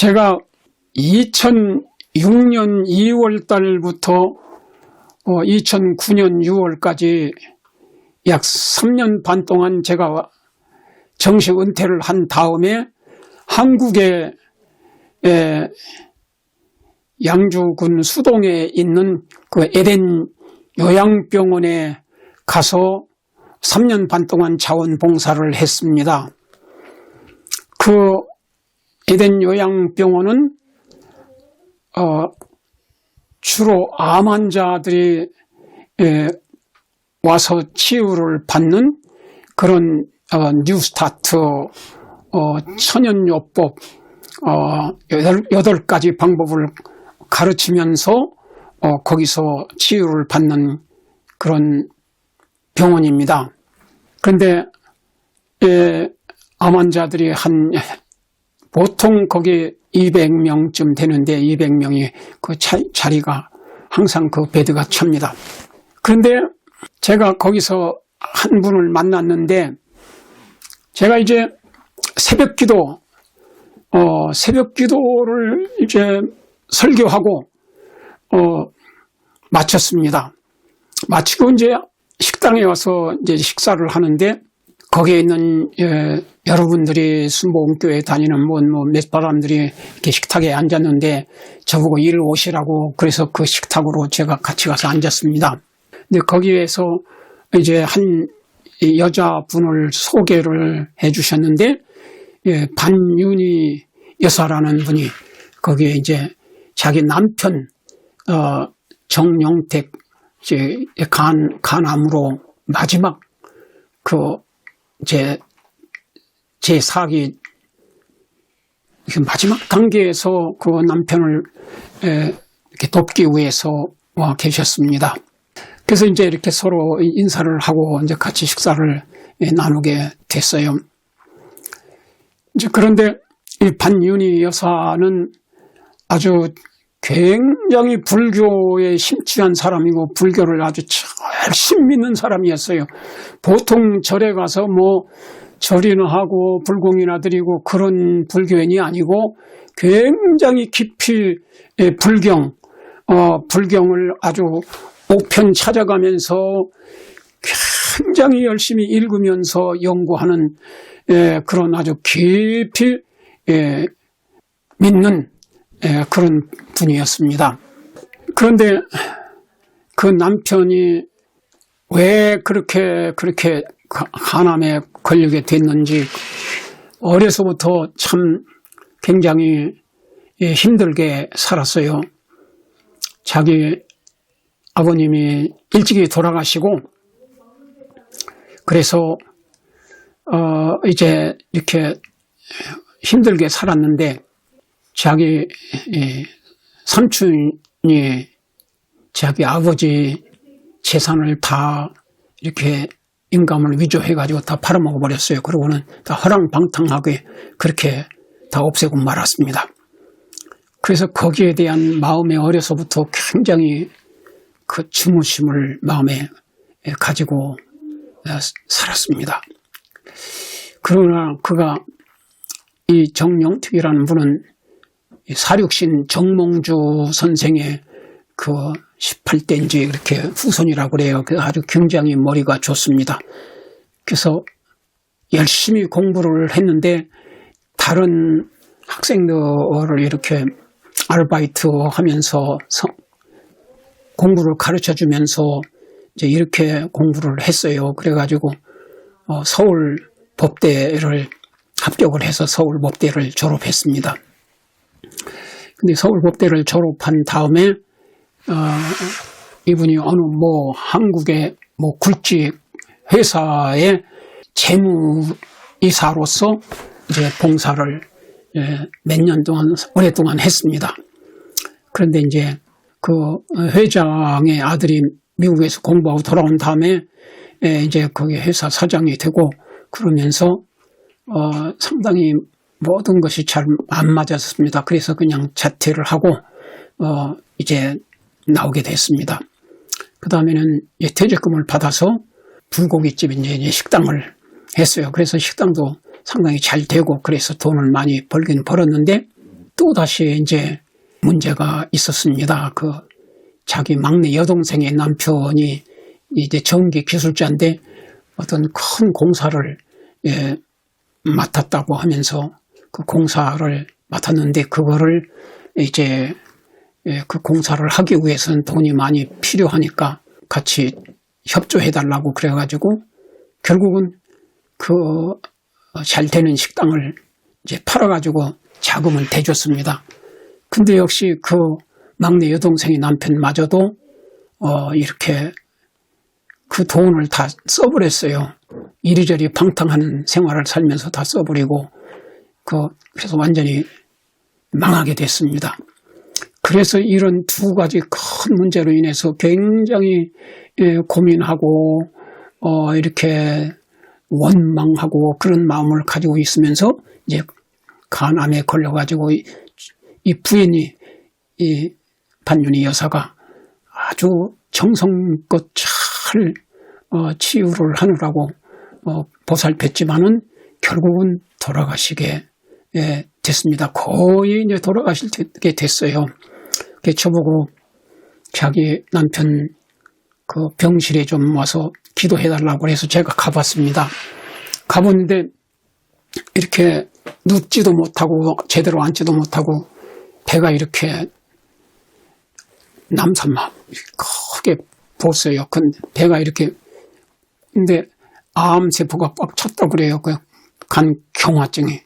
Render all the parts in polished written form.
제가 2006년 2월 달부터 2009년 6월까지 약 3년 반 동안 제가 정식 은퇴를 한 다음에 한국의 양주군 수동에 있는 그 에덴 요양병원에 가서 3년 반 동안 자원봉사를 했습니다. 그 에덴 요양병원은 주로 암 환자들이 와서 치유를 받는 그런 뉴스타트 천연요법 8가지 방법을 가르치면서 거기서 치유를 받는 그런 병원입니다. 그런데 암 환자들이 보통 거기 200명쯤 되는데 200명이 그 자리가 항상 그 베드가 찹니다. 그런데 제가 거기서 한 분을 만났는데 제가 이제 새벽 기도를 이제 설교하고 마쳤습니다. 마치고 이제 식당에 와서 이제 식사를 하는데 거기에 있는 여러분들이 순복음교회 다니는 몇 사람들이 이렇게 식탁에 앉았는데 저보고 일 오시라고 그래서 그 식탁으로 제가 같이 가서 앉았습니다. 근데 거기에서 이제 한 여자분을 소개를 해주셨는데 반윤희 여사라는 분이 거기에 이제 자기 남편 정용택 간암으로 마지막 제 4기 마지막 단계에서 그 남편을 이렇게 돕기 위해서 와 계셨습니다. 그래서 이제 이렇게 서로 인사를 하고 이제 같이 식사를 나누게 됐어요. 이제 그런데 이 반윤희 여사는 아주 굉장히 불교에 심취한 사람이고 불교를 아주 열심히 믿는 사람이었어요. 보통 절에 가서 절이나 하고 불공이나 드리고 그런 불교인이 아니고 굉장히 깊이 불경을 아주 옥편 찾아가면서 굉장히 열심히 읽으면서 연구하는 그런 아주 깊이 믿는 그런 분이었습니다. 그런데 그 남편이 왜 그렇게 간암에 걸리게 됐는지 어려서부터 참 굉장히 힘들게 살았어요. 자기 아버님이 일찍이 돌아가시고 그래서 이제 이렇게 힘들게 살았는데 자기 삼촌이 자기 아버지 재산을 다 이렇게 인감을 위조해가지고 다 팔아먹어 버렸어요. 그러고는 다 허랑방탕하게 그렇게 다 없애고 말았습니다. 그래서 거기에 대한 마음에 어려서부터 굉장히 그 증오심을 마음에 가지고 살았습니다. 그러나 그가 이 정용택이라는 분은 사륙신 정몽주 선생의 그 18대인지 그렇게 후손이라고 그래요. 아주 굉장히 머리가 좋습니다. 그래서 열심히 공부를 했는데 다른 학생들을 이렇게 아르바이트 하면서 공부를 가르쳐 주면서 이제 이렇게 공부를 했어요. 그래가지고 서울 법대를 합격을 해서 서울 법대를 졸업했습니다. 근데 서울 법대를 졸업한 다음에 이분이 어느 한국의 굴직 회사의 재무이사로서 이제 봉사를 몇 년 동안 오랫동안 했습니다. 그런데 이제 그 회장의 아들이 미국에서 공부하고 돌아온 다음에 이제 거기 회사 사장이 되고 그러면서 상당히 모든 것이 잘 안 맞았습니다. 그래서 그냥 자퇴를 하고 이제 나오게 됐습니다. 그 다음에는 퇴직금을 받아서 불고기집 이제 식당을 했어요. 그래서 식당도 상당히 잘 되고 그래서 돈을 많이 벌긴 벌었는데 또다시 이제 문제가 있었습니다. 자기 막내 여동생의 남편이 이제 전기 기술자인데 어떤 큰 공사를 맡았다고 하면서 그 공사를 맡았는데 그거를 이제 그 공사를 하기 위해서는 돈이 많이 필요하니까 같이 협조해달라고 그래가지고 결국은 잘 되는 식당을 이제 팔아가지고 자금을 대줬습니다. 근데 역시 그 막내 여동생의 남편마저도 이렇게 그 돈을 다 써버렸어요. 이리저리 방탕한 생활을 살면서 다 써버리고 그래서 완전히 망하게 됐습니다. 그래서 이런 두 가지 큰 문제로 인해서 굉장히 고민하고 이렇게 원망하고 그런 마음을 가지고 있으면서 이제 간암에 걸려가지고 이 부인이 이 반윤희 여사가 아주 정성껏 잘 치유를 하느라고 보살폈지만은 결국은 돌아가시게 됐습니다. 거의 이제 돌아가시게 됐어요. 저보고 자기 남편 그 병실에 좀 와서 기도해달라고 해서 제가 가봤습니다. 가봤는데 이렇게 눕지도 못하고 제대로 앉지도 못하고 배가 이렇게 남산막 크게 부었어요. 배가 이렇게 근데 암세포가 꽉 찼다고 그래요. 그 간경화증이.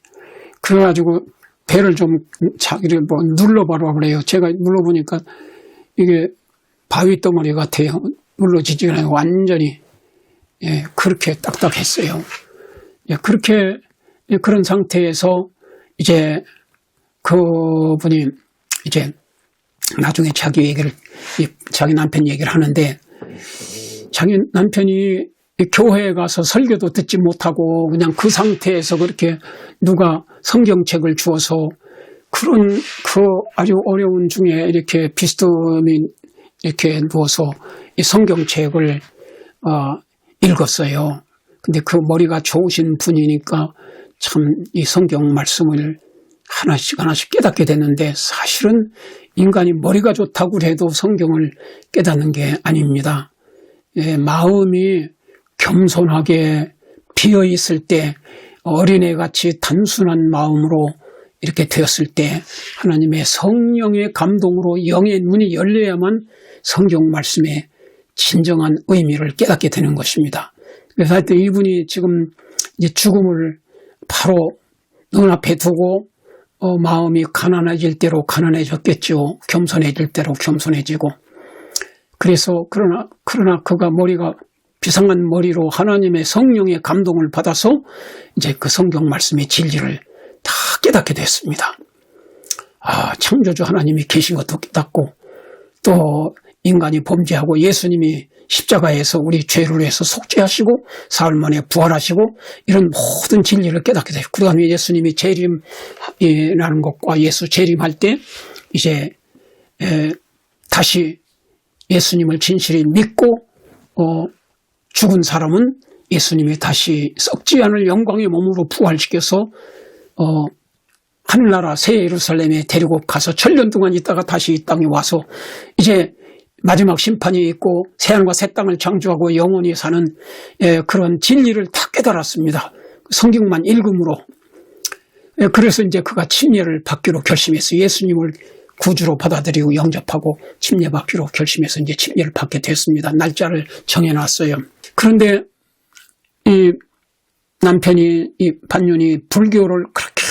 그래가지고 배를 좀 자기를 눌러봐라 그래요. 제가 눌러보니까 이게 바위 덩어리 같아요. 눌러지지가 않아요. 완전히 그렇게 딱딱했어요. 그렇게 그런 상태에서 이제 그분이 이제 나중에 자기 남편 얘기를 하는데 자기 남편이 교회에 가서 설교도 듣지 못하고 그냥 그 상태에서 그렇게 누가 성경책을 주어서 그런 아주 어려운 중에 이렇게 비스듬히 이렇게 누워서 이 성경책을 읽었어요. 근데 그 머리가 좋으신 분이니까 참 이 성경 말씀을 하나씩 깨닫게 됐는데 사실은 인간이 머리가 좋다고 해도 성경을 깨닫는 게 아닙니다. 마음이 겸손하게 비어있을 때 어린애같이 단순한 마음으로 이렇게 되었을 때 하나님의 성령의 감동으로 영의 문이 열려야만 성경 말씀의 진정한 의미를 깨닫게 되는 것입니다. 그래서 하여튼 이분이 지금 이제 죽음을 바로 눈앞에 두고 마음이 가난해질 대로 가난해졌겠죠. 겸손해질 대로 겸손해지고. 그래서 그러나 그가 머리가 비상한 머리로 하나님의 성령의 감동을 받아서 이제 그 성경 말씀의 진리를 다 깨닫게 됐습니다. 창조주 하나님이 계신 것도 깨닫고 또 인간이 범죄하고 예수님이 십자가에서 우리 죄를 위해서 속죄하시고 사흘 만에 부활하시고 이런 모든 진리를 깨닫게 되고 그 다음에 예수님이 재림이라는 것과 예수 재림할 때 이제 다시 예수님을 진실히 믿고 죽은 사람은 예수님이 다시 썩지 않을 영광의 몸으로 부활시켜서 하늘나라 새 예루살렘에 데리고 가서 천년 동안 있다가 다시 이 땅에 와서 이제 마지막 심판이 있고 새하늘과 새 땅을 창조하고 영원히 사는 그런 진리를 다 깨달았습니다. 성경만 읽음으로. 그래서 이제 그가 침례를 받기로 결심했어요. 예수님을 구주로 받아들이고 영접하고 침례 받기로 결심해서 이제 침례를 받게 됐습니다. 날짜를 정해놨어요. 그런데 이 남편이 이 반윤이 불교를 그렇게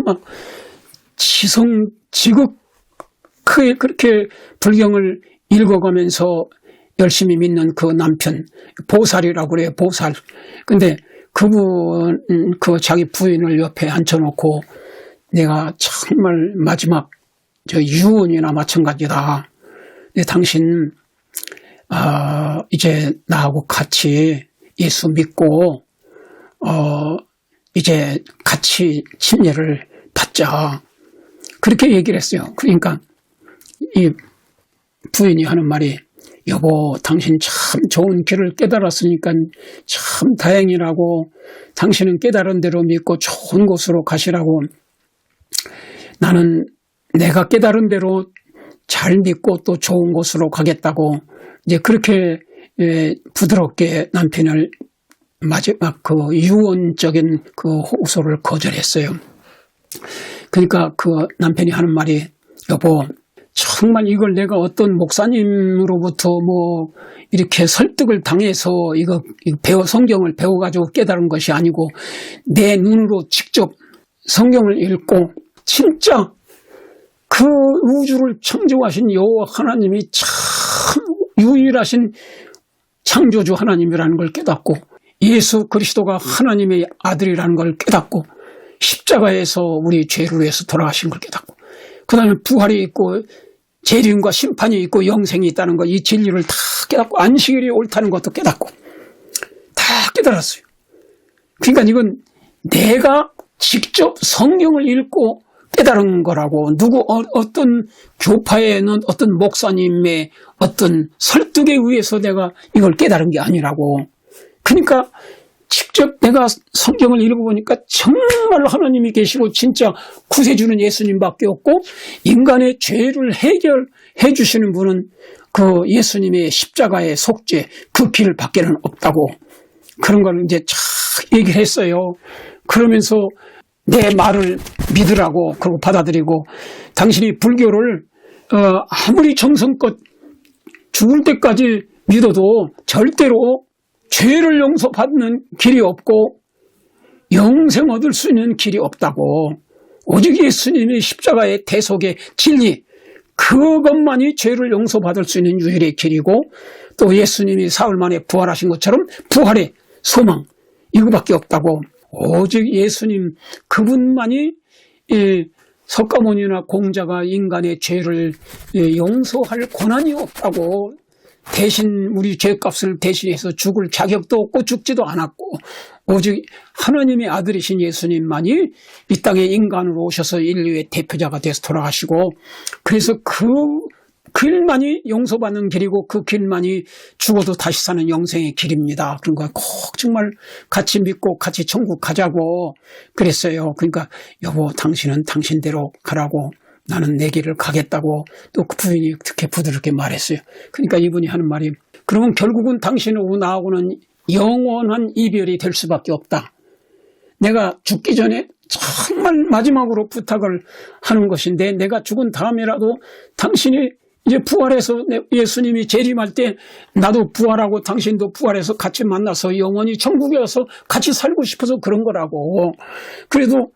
막 지극하게 그렇게 불경을 읽어가면서 열심히 믿는 그 남편, 보살이라고 그래요, 보살. 근데 그분, 자기 부인을 옆에 앉혀놓고 내가 정말 마지막 유언이나 마찬가지다. 근데 당신, 이제 나하고 같이 예수 믿고, 이제 같이 침례를 받자. 그렇게 얘기를 했어요. 그러니까 이 부인이 하는 말이 여보 당신 참 좋은 길을 깨달았으니까 참 다행이라고 당신은 깨달은 대로 믿고 좋은 곳으로 가시라고 나는 내가 깨달은 대로 잘 믿고 또 좋은 곳으로 가겠다고 이제 그렇게 부드럽게 남편을 마지막 그 유언적인 그 호소를 거절했어요. 그러니까 그 남편이 하는 말이 여보 정말 이걸 내가 어떤 목사님으로부터 뭐 이렇게 설득을 당해서 이거 성경을 배워가지고 깨달은 것이 아니고 내 눈으로 직접 성경을 읽고 진짜 그 우주를 창조하신 여호와 하나님이 참 유일하신 창조주 하나님이라는 걸 깨닫고 예수 그리스도가 하나님의 아들이라는 걸 깨닫고 십자가에서 우리 죄를 위해서 돌아가신 걸 깨닫고 그 다음에 부활이 있고 재림과 심판이 있고 영생이 있다는 것, 이 진리를 다 깨닫고 안식일이 옳다는 것도 깨닫고 다 깨달았어요. 그러니까 이건 내가 직접 성경을 읽고 깨달은 거라고 어떤 교파에는 어떤 목사님의 어떤 설득에 의해서 내가 이걸 깨달은 게 아니라고. 그러니까 직접 내가 성경을 읽어보니까 정말 하나님이 계시고 진짜 구세주는 예수님밖에 없고 인간의 죄를 해결해 주시는 분은 그 예수님의 십자가의 속죄 그 길 밖에는 없다고 그런 걸 이제 쫙 얘기를 했어요. 그러면서 내 말을 믿으라고 그러고 받아들이고 당신이 불교를 아무리 정성껏 죽을 때까지 믿어도 절대로 죄를 용서받는 길이 없고 영생 얻을 수 있는 길이 없다고. 오직 예수님의 십자가의 대속의 진리 그것만이 죄를 용서받을 수 있는 유일의 길이고 또 예수님이 사흘 만에 부활하신 것처럼 부활의 소망 이거밖에 없다고. 오직 예수님 그분만이 석가모니나 공자가 인간의 죄를 용서할 권한이 없다고. 대신 우리 죄값을 대신해서 죽을 자격도 없고 죽지도 않았고 오직 하나님의 아들이신 예수님만이 이 땅에 인간으로 오셔서 인류의 대표자가 돼서 돌아가시고 그래서 그 길만이 용서받는 길이고 그 길만이 죽어도 다시 사는 영생의 길입니다. 그러니까 꼭 정말 같이 믿고 같이 천국 가자고 그랬어요. 그러니까 여보 당신은 당신대로 가라고 나는 내 길을 가겠다고 또 그 부인이 그렇게 부드럽게 말했어요. 그러니까 이분이 하는 말이 그러면 결국은 당신하고 나하고는 영원한 이별이 될 수밖에 없다. 내가 죽기 전에 정말 마지막으로 부탁을 하는 것인데 내가 죽은 다음이라도 당신이 이제 부활해서 예수님이 재림할 때 나도 부활하고 당신도 부활해서 같이 만나서 영원히 천국에 와서 같이 살고 싶어서 그런 거라고. 그래도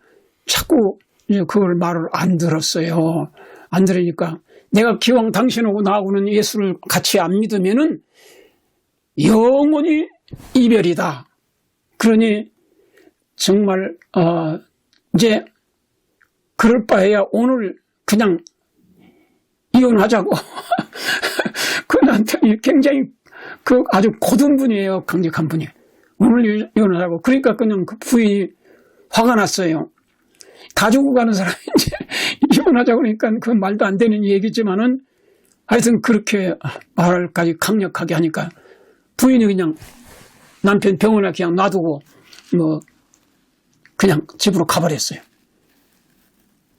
자꾸 그걸 말을 안 들었어요. 안 들으니까 내가 기왕 당신하고 나하고는 예수를 같이 안 믿으면은 영원히 이별이다. 그러니 정말 이제 그럴 바에야 오늘 그냥 이혼하자고. 그 남편이 굉장히 아주 고든 분이에요. 강력한 분이. 오늘 이혼하자고. 그러니까 그냥 그 부인이 화가 났어요. 다 죽고 가는 사람이 이제 이혼하자고 그러니까 그 말도 안 되는 얘기지만은 하여튼 그렇게 말을까지 강력하게 하니까 부인이 그냥 남편 병원에 그냥 놔두고 뭐 그냥 집으로 가버렸어요.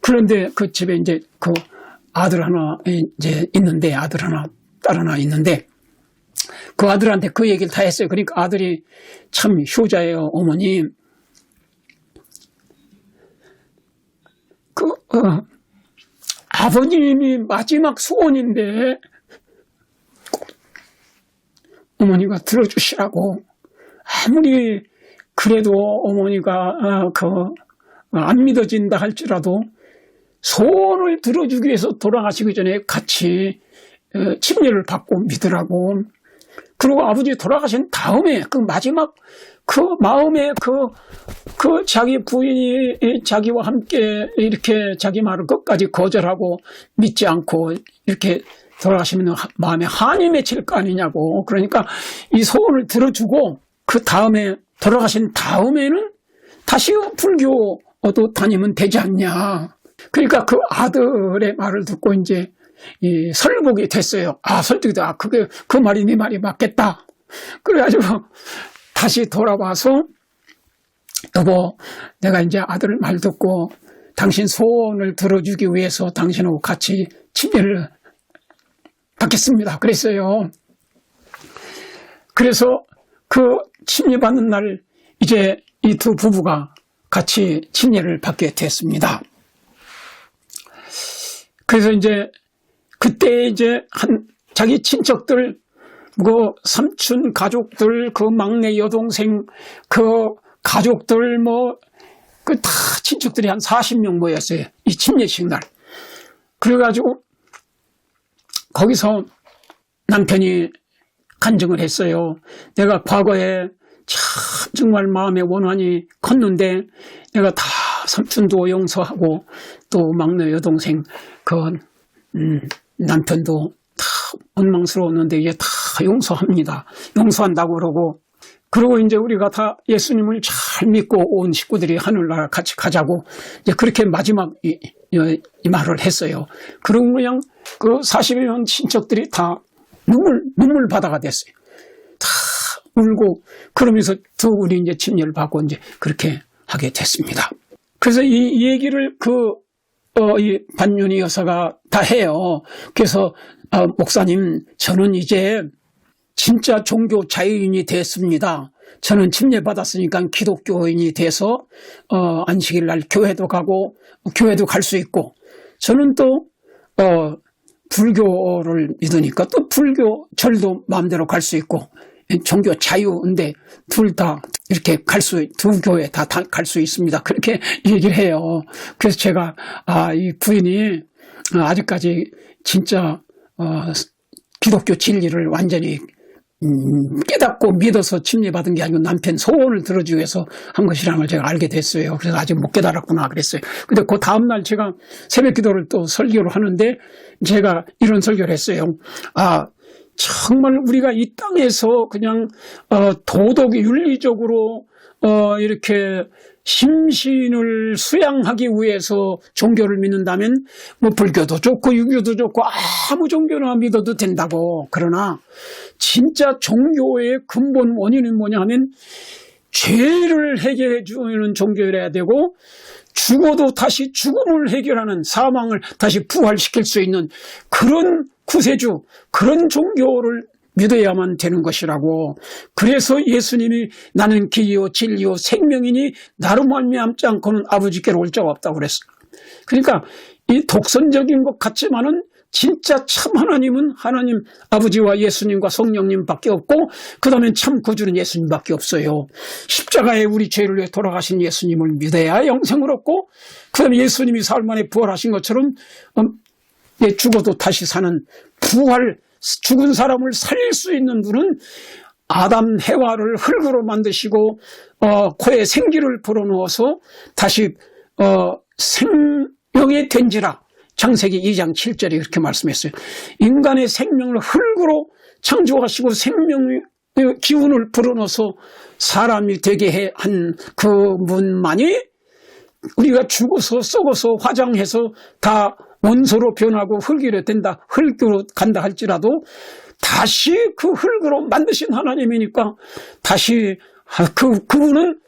그런데 그 집에 이제 그 아들 하나 이제 있는데 아들 하나 딸 하나 있는데 그 아들한테 그 얘기를 다 했어요. 그러니까 아들이 참 효자예요. 어머니 아버님이 마지막 소원인데 어머니가 들어주시라고. 아무리 그래도 어머니가 안 믿어진다 할지라도 소원을 들어주기 위해서 돌아가시기 전에 같이 침례를 받고 믿으라고. 그리고 아버지 돌아가신 다음에 그 마지막 그 마음에 그 자기 부인이 자기와 함께 이렇게 자기 말을 끝까지 거절하고 믿지 않고 이렇게 돌아가시면 마음에 한이 맺힐 거 아니냐고. 그러니까 이 소원을 들어주고 그 다음에 돌아가신 다음에는 다시 불교도 다니면 되지 않냐. 그러니까 그 아들의 말을 듣고 이제 설복이 됐어요. 설득이 돼. 그 말이 네 말이 맞겠다. 그래가지고 다시 돌아와서 여보 내가 이제 아들 말 듣고 당신 소원을 들어주기 위해서 당신하고 같이 침례를 받겠습니다. 그랬어요. 그래서 그 침례 받는 날 이제 이 두 부부가 같이 침례를 받게 됐습니다. 그래서 이제 그때 이제 자기 친척들, 그 삼촌 가족들, 그 막내 여동생, 그 가족들 그 다 친척들이 한 40명 모였어요. 이 침례식 날. 그래가지고 거기서 남편이 간증을 했어요. 내가 과거에 참 정말 마음의 원한이 컸는데 내가 다 삼촌도 용서하고 또 막내 여동생 그 남편도 다 원망스러웠는데 이제 다 용서합니다. 용서한다고 그러고 이제 우리가 다 예수님을 잘 믿고 온 식구들이 하늘나라 같이 가자고 이제 그렇게 마지막 이 말을 했어요. 그러고 그냥 그 40여 명 친척들이 다 눈물 바다가 됐어요. 다 울고 그러면서 두 분이 이제 침례를 받고 이제 그렇게 하게 됐습니다. 그래서 이 얘기를 이 반윤희 여사가 다 해요. 그래서 목사님, 저는 이제 진짜 종교 자유인이 됐습니다. 저는 침례 받았으니까 기독교인이 돼서 안식일 날 교회도 가고 교회도 갈 수 있고, 저는 또 불교를 믿으니까 또 불교 절도 마음대로 갈 수 있고, 종교 자유인데 둘 다 이렇게 두 교회 다 갈 수 있습니다. 그렇게 얘기를 해요. 그래서 제가 이 부인이 아직까지 진짜 기독교 진리를 완전히 깨닫고 믿어서 침례받은 게 아니고 남편 소원을 들어주기 위해서 한 것이라는 걸 제가 알게 됐어요. 그래서 아직 못 깨달았구나 그랬어요. 근데 그 다음날 제가 새벽 기도를 또 설교를 하는데 제가 이런 설교를 했어요. 정말 우리가 이 땅에서 그냥 도덕이 윤리적으로 이렇게 심신을 수양하기 위해서 종교를 믿는다면 불교도 좋고 유교도 좋고 아무 종교나 믿어도 된다고. 그러나 진짜 종교의 근본 원인은 뭐냐 하면 죄를 해결해 주는 종교여야 되고, 죽어도 다시 죽음을 해결하는, 사망을 다시 부활시킬 수 있는 그런 구세주, 그런 종교를 믿어야만 되는 것이라고. 그래서 예수님이 나는 길이요 진리요 생명이니 나로 말미암지 않고는 아버지께로 올 자가 없다고 그랬어요. 그러니까 이 독선적인 것 같지만은 진짜 참 하나님은 하나님 아버지와 예수님과 성령님밖에 없고, 그 다음에 참 구주는 예수님밖에 없어요. 십자가에 우리 죄를 위해 돌아가신 예수님을 믿어야 영생을 얻고, 그 다음에 예수님이 사흘 만에 부활하신 것처럼 죽어도 다시 사는 부활, 죽은 사람을 살릴 수 있는 분은 아담 해와를 흙으로 만드시고 코에 생기를 불어넣어서 다시 생명이 된지라. 창세기 2장 7절에 그렇게 말씀했어요. 인간의 생명을 흙으로 창조하시고 생명의 기운을 불어넣어서 사람이 되게 한 그분만이 우리가 죽어서 썩어서 화장해서 다 원소로 변하고 흙이로 된다, 흙으로 간다 할지라도 다시 그 흙으로 만드신 하나님이니까 다시 그분은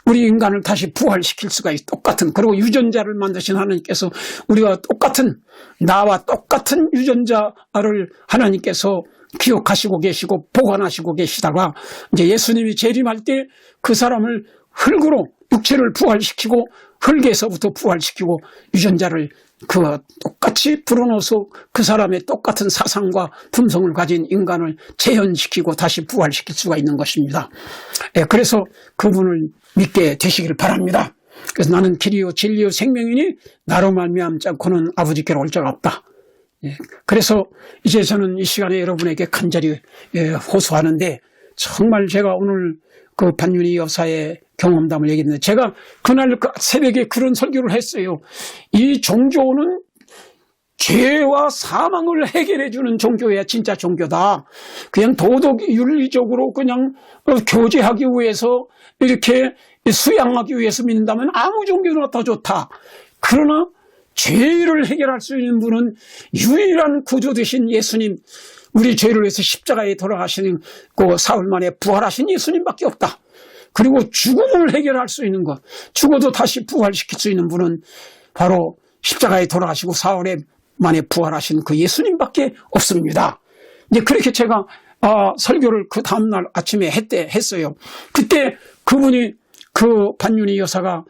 우리 인간을 다시 부활시킬 수가 있어. 똑같은, 그리고 유전자를 만드신 하나님께서 우리가 똑같은, 나와 똑같은 유전자를 하나님께서 기억하시고 계시고 보관하시고 계시다가 이제 예수님이 재림할 때 그 사람을 흙으로 육체를 부활시키고 흙에서부터 부활시키고 유전자를 똑같이 불어넣어서 그 사람의 똑같은 사상과 품성을 가진 인간을 재현시키고 다시 부활시킬 수가 있는 것입니다. 그래서 그분을 믿게 되시길 바랍니다. 그래서 나는 길이요 진리요 생명이니 나로 말미암지 않고는 아버지께로 올 자가 없다. 그래서 이제 저는 이 시간에 여러분에게 간절히 호소하는데, 정말 제가 오늘 그 반윤희 여사의 경험담을 얘기했는데, 제가 그날 새벽에 그런 설교를 했어요. 이 종교는 죄와 사망을 해결해주는 종교야 진짜 종교다. 그냥 도덕 윤리적으로 그냥 교제하기 위해서 이렇게 수양하기 위해서 믿는다면 아무 종교나 다 좋다. 그러나 죄를 해결할 수 있는 분은 유일한 구주 되신 예수님, 우리 죄를 위해서 십자가에 돌아가시는 그 사흘 만에 부활하신 예수님밖에 없다. 그리고 죽음을 해결할 수 있는 것, 죽어도 다시 부활시킬 수 있는 분은 바로 십자가에 돌아가시고 사흘 만에 부활하신 그 예수님밖에 없습니다. 이제 그렇게 제가 설교를 그 다음날 아침에 했어요. 그때 그분이 그 반윤희 여사가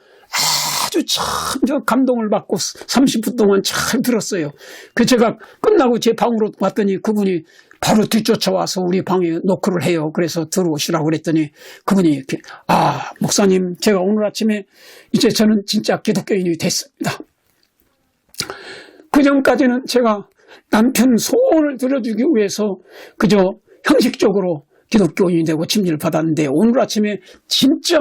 아주 참 감동을 받고 30분 동안 잘 들었어요. 그 제가 끝나고 제 방으로 왔더니 그분이 바로 뒤쫓아와서 우리 방에 노크를 해요. 그래서 들어오시라고 그랬더니 그분이 목사님, 제가 오늘 아침에 이제 저는 진짜 기독교인이 됐습니다. 그 전까지는 제가 남편 소원을 들어주기 위해서 그저 형식적으로 기독교인이 되고 침례를 받았는데 오늘 아침에 진짜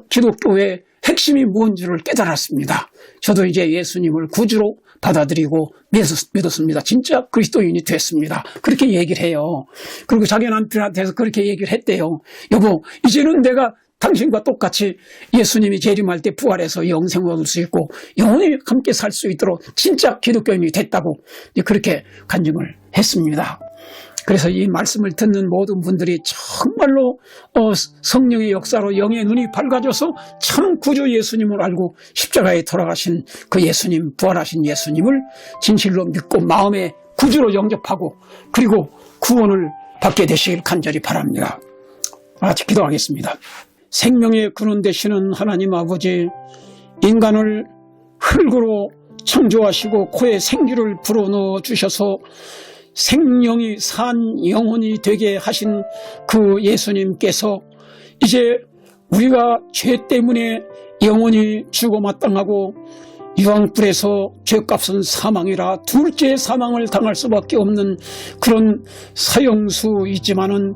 기독교의 핵심이 뭔지를 깨달았습니다. 저도 이제 예수님을 구주로 받아들이고 믿었습니다. 진짜 그리스도인이 됐습니다. 그렇게 얘기를 해요. 그리고 자기 남편한테서 그렇게 얘기를 했대요. 여보, 이제는 내가 당신과 똑같이 예수님이 재림할 때 부활해서 영생을 얻을 수 있고 영원히 함께 살 수 있도록 진짜 기독교인이 됐다고 그렇게 간증을 했습니다. 그래서 이 말씀을 듣는 모든 분들이 정말로 성령의 역사로 영의 눈이 밝아져서 참 구주 예수님을 알고 십자가에 돌아가신 그 예수님, 부활하신 예수님을 진실로 믿고 마음의 구주로 영접하고 그리고 구원을 받게 되시길 간절히 바랍니다. 같이 기도하겠습니다. 생명의 근원 되시는 하나님 아버지, 인간을 흙으로 창조하시고 코에 생기를 불어넣어 주셔서 생명이 산 영혼이 되게 하신 그 예수님께서 이제 우리가 죄 때문에 영혼이 죽어 마땅하고 유황불에서 죄값은 사망이라 둘째 사망을 당할 수밖에 없는 그런 사형수이지만은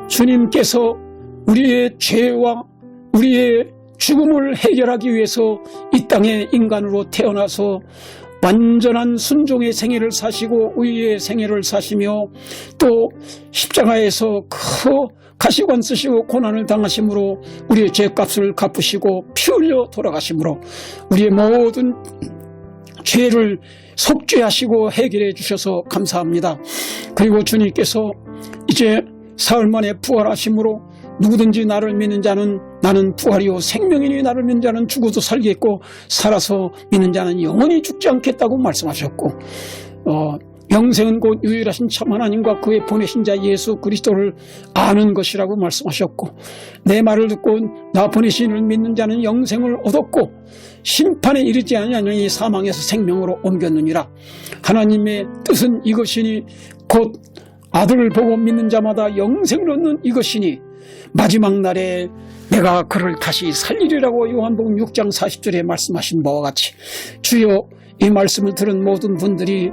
주님께서 우리의 죄와 우리의 죽음을 해결하기 위해서 이 땅에 인간으로 태어나서 완전한 순종의 생애를 사시고 의의 생애를 사시며 또 십자가에서 그 가시관 쓰시고 고난을 당하심으로 우리의 죄값을 갚으시고 피 흘려 돌아가심으로 우리의 모든 죄를 속죄하시고 해결해 주셔서 감사합니다. 그리고 주님께서 이제 사흘 만에 부활하심으로 누구든지 나를 믿는 자는 나는 부활이요 생명이니 나를 믿는 자는 죽어도 살겠고 살아서 믿는 자는 영원히 죽지 않겠다고 말씀하셨고 영생은 곧 유일하신 참 하나님과 그의 보내신 자 예수 그리스도를 아는 것이라고 말씀하셨고 내 말을 듣고 나 보내신 이를 믿는 자는 영생을 얻었고 심판에 이르지 아니하니 사망에서 생명으로 옮겼느니라. 하나님의 뜻은 이것이니 곧 아들을 보고 믿는 자마다 영생을 얻는 이것이니 마지막 날에 내가 그를 다시 살리리라고 요한복음 6장 40절에 말씀하신 바와 같이 주여 이 말씀을 들은 모든 분들이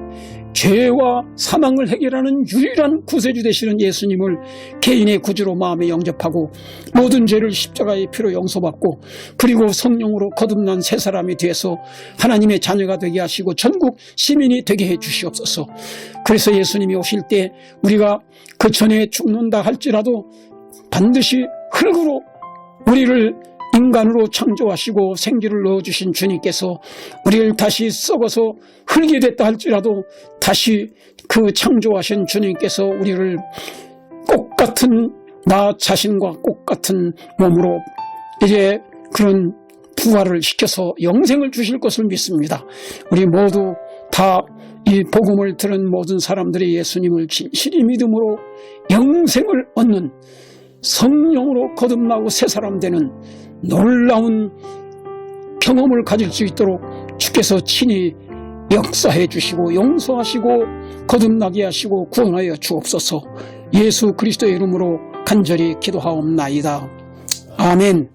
죄와 사망을 해결하는 유일한 구세주 되시는 예수님을 개인의 구주로 마음에 영접하고 모든 죄를 십자가의 피로 용서받고 그리고 성령으로 거듭난 새 사람이 되어서 하나님의 자녀가 되게 하시고 전국 시민이 되게 해 주시옵소서. 그래서 예수님이 오실 때 우리가 그 전에 죽는다 할지라도 반드시 흙으로 우리를 인간으로 창조하시고 생기를 넣어주신 주님께서 우리를 다시 썩어서 흙이 됐다 할지라도 다시 그 창조하신 주님께서 우리를 꽃같은 나 자신과 꽃같은 몸으로 이제 그런 부활을 시켜서 영생을 주실 것을 믿습니다. 우리 모두 다 이 복음을 들은 모든 사람들이 예수님을 진실히 믿음으로 영생을 얻는 성령으로 거듭나고 새 사람 되는 놀라운 경험을 가질 수 있도록 주께서 친히 역사해 주시고 용서하시고 거듭나게 하시고 구원하여 주옵소서. 예수 그리스도의 이름으로 간절히 기도하옵나이다. 아멘.